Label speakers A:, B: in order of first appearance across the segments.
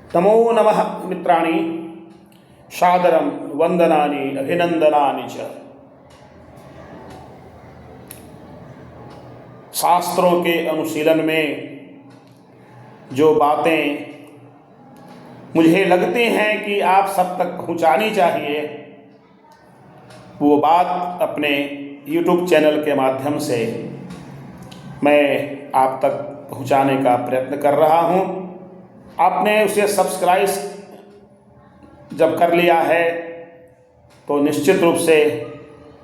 A: नमो नमः मित्राणि सादरं वंदनानि अभिनंदनानि च। शास्त्रों के अनुशीलन में जो बातें मुझे लगती हैं कि आप सब तक पहुंचानी चाहिए, वो बात अपने YouTube चैनल के माध्यम से मैं आप तक पहुंचाने का प्रयत्न कर रहा हूं। आपने उसे सब्सक्राइब जब कर लिया है तो निश्चित रूप से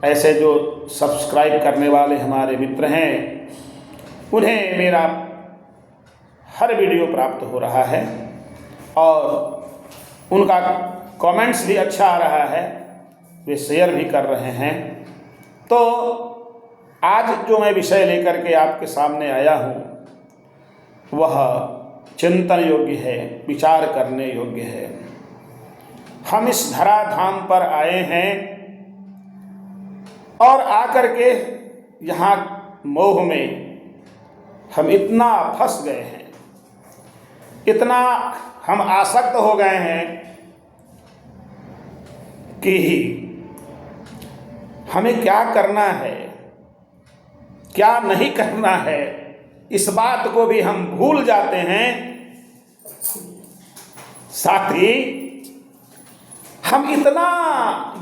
A: ऐसे जो सब्सक्राइब करने वाले हमारे मित्र हैं उन्हें मेरा हर वीडियो प्राप्त हो रहा है और उनका कमेंट्स भी अच्छा आ रहा है, वे शेयर भी कर रहे हैं। तो आज जो मैं विषय लेकर के आपके सामने आया हूँ वह चिंतन योग्य है, विचार करने योग्य है। हम इस धराधाम पर आए हैं और आकर के यहाँ मोह में हम इतना फंस गए हैं, इतना हम आसक्त हो गए हैं कि हमें क्या करना है, क्या नहीं करना है, इस बात को भी हम भूल जाते हैं। साथ ही हम इतना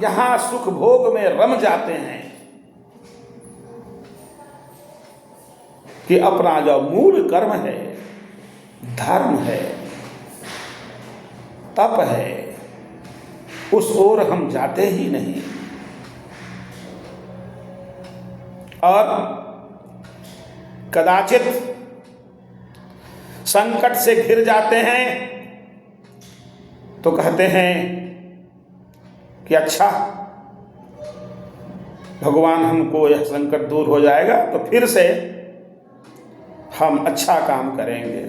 A: यहाँ सुख भोग में रम जाते हैं कि अपना जो मूल कर्म है, धर्म है, तप है, उस ओर हम जाते ही नहीं। और कदाचित संकट से घिर जाते हैं तो कहते हैं कि अच्छा भगवान हमको यह संकट दूर हो जाएगा तो फिर से हम अच्छा काम करेंगे,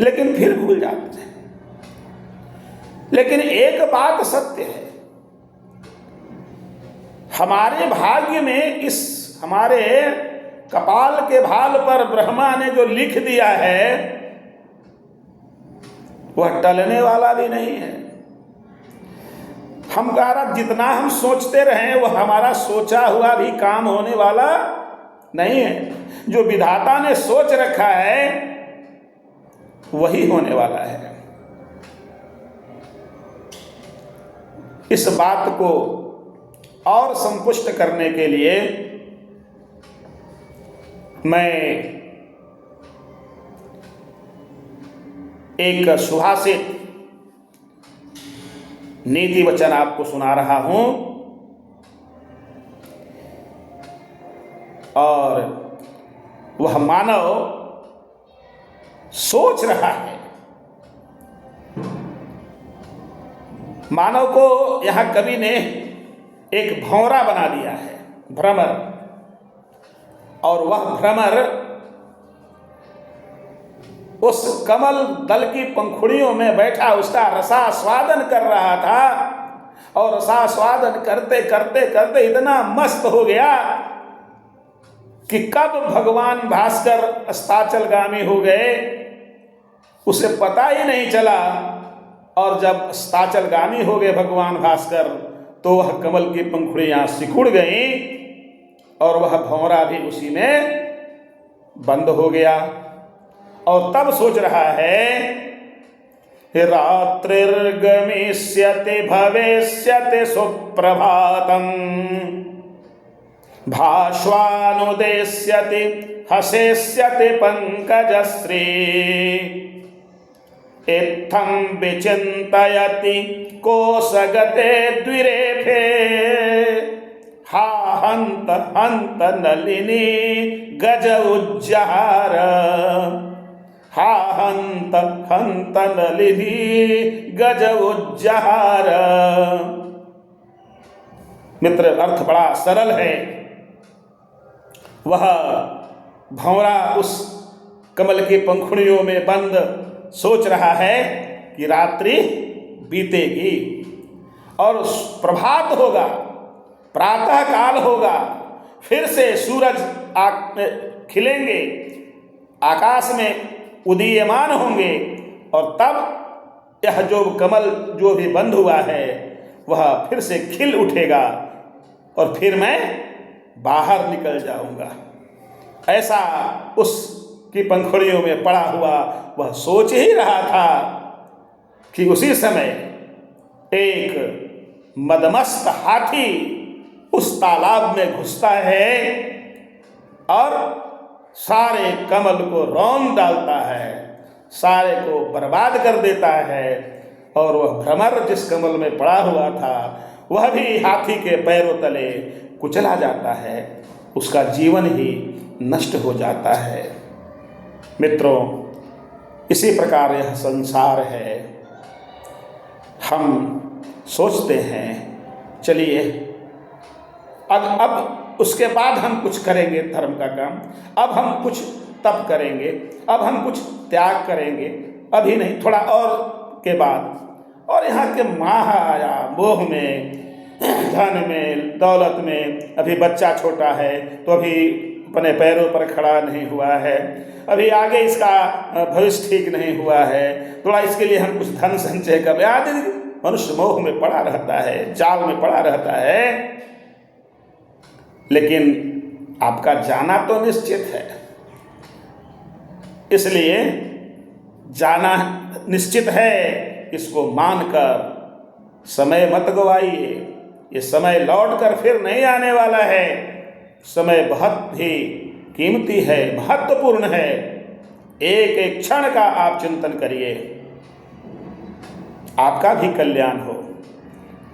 A: लेकिन फिर भूल जाते हैं। लेकिन एक बात सत्य है, हमारे भाग्य में, इस हमारे कपाल के भाल पर ब्रह्मा ने जो लिख दिया है वह टलने वाला भी नहीं है। हमारा जितना हम सोचते रहे वह हमारा सोचा हुआ भी काम होने वाला नहीं है। जो विधाता ने सोच रखा है वही होने वाला है। इस बात को और संपुष्ट करने के लिए मैं एक सुभाषित नीति वचन आपको सुना रहा हूं और वह मानव सोच रहा है। मानव को यहां कवि ने एक भंवरा बना दिया है, भ्रमर, और वह भ्रमर उस कमल दल की पंखुड़ियों में बैठा उसका रसास्वादन कर रहा था और रसास्वादन करते करते करते इतना मस्त हो गया कि कब भगवान भास्कर अस्ताचलगामी हो गए उसे पता ही नहीं चला। और जब अस्ताचलगामी हो गए भगवान भास्कर तो वह कमल की पंखुड़ियां सिकुड़ गईं और वह भंवरा भी उसी में बंद हो गया। और तब सोच रहा है रात्रिर्गमिष्यति भविष्यति सुप्रभातम् भास्वानुदेश्यति हसेष्यति पंकजश्री इत्थं विचिन्तयति कोशगते द्विरेफे हा हंत हंत नलिनी गज उज्जहार हा हंत हंत नलिनी गज उज्जहार। मित्र, अर्थ बड़ा सरल है। वह भंवरा उस कमल की पंखुड़ियों में बंद सोच रहा है कि रात्रि बीतेगी और प्रभात होगा, प्रातः काल होगा, फिर से सूरज खिलेंगे, आकाश में उदीयमान होंगे और तब यह जो कमल जो भी बंद हुआ है वह फिर से खिल उठेगा और फिर मैं बाहर निकल जाऊंगा। ऐसा उसकी पंखुड़ियों में पड़ा हुआ वह सोच ही रहा था कि उसी समय एक मदमस्त हाथी उस तालाब में घुसता है और सारे कमल को रौंद डालता है, सारे को बर्बाद कर देता है। और वह भ्रमर जिस कमल में पड़ा हुआ था वह भी हाथी के पैरों तले कुचला जाता है, उसका जीवन ही नष्ट हो जाता है। मित्रों, इसी प्रकार यह संसार है। हम सोचते हैं चलिए अब उसके बाद हम कुछ करेंगे धर्म का काम, अब हम कुछ तप करेंगे, अब हम कुछ त्याग करेंगे, अभी नहीं थोड़ा और के बाद। और यहाँ के माया मोह में, धन में, दौलत में, अभी बच्चा छोटा है तो अभी अपने पैरों पर खड़ा नहीं हुआ है, अभी आगे इसका भविष्य ठीक नहीं हुआ है, थोड़ा इसके लिए हम कुछ धन संचय कर आदि। मनुष्य मोह में पड़ा रहता है, जाल में पड़ा रहता है। लेकिन आपका जाना तो निश्चित है, इसलिए जाना निश्चित है, इसको मानकर समय मत गवाइए। ये समय लौट कर फिर नहीं आने वाला है। समय बहुत ही कीमती है, महत्वपूर्ण है। एक एक क्षण का आप चिंतन करिए, आपका भी कल्याण हो।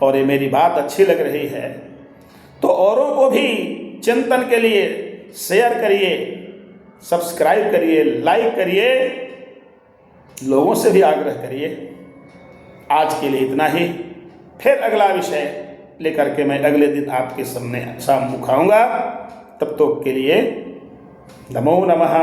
A: और ये मेरी बात अच्छी लग रही है तो औरों को भी चिंतन के लिए शेयर करिए, सब्सक्राइब करिए, लाइक करिए, लोगों से भी आग्रह करिए। आज के लिए इतना ही, फिर अगला विषय लेकर के मैं अगले दिन आपके सामने मुखाऊंगा। तब तक के लिए नमो नमः।